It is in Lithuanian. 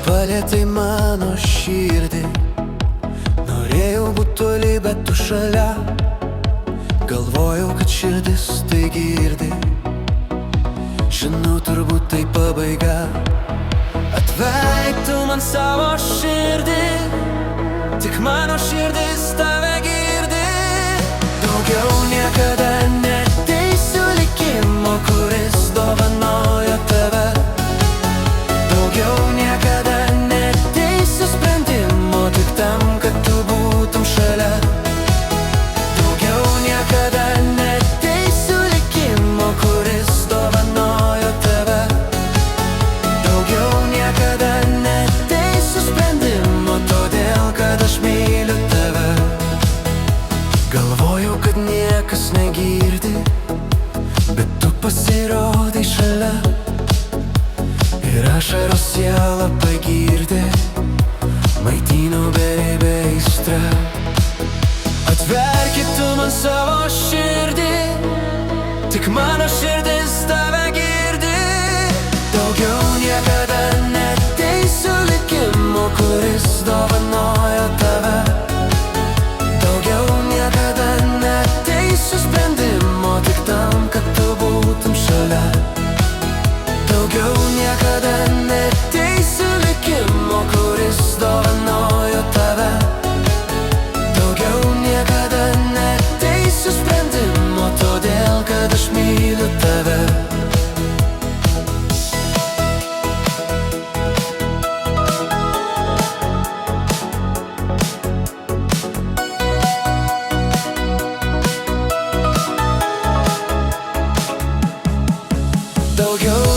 Palietai mano širdį, norėjau būt toli, bet tu šalia. Galvojau, kad širdis tai girdi, žinau, turbūt tai pabaiga. Atveik tu man savo širdį, tik mano širdis tave girdi. Daugiau niekada neteisiu likimo, kuris dovanojo tave. Daugiau niekada neteisiu sprendimo, tik tam, kad tu būtum šalia. Daugiau niekada neteisiu likimo, kuris dovanojo tave. Daugiau niekada neteisiu sprendimo, todėl, kad aš myliu tave. Galvojau, kad niekas negirdi, bet tu pasirodai šalia. Ir ašaros sielą pagirdė, maitino beribę aistrą. Atverkit tu man savo širdį, tik mano širdis tave girdi. Daugiau niekada neteisiu likimo, kuris dovanojo tave. Daugiau niekada neteisiu sprendimo, tik tam, kad tu būtum šalia. Daugiau niekada neteisiu likimo, kuris dovanojo tave. Daugiau niekada neteisiu sprendimo, todėl, kad aš myliu tave. Daugiau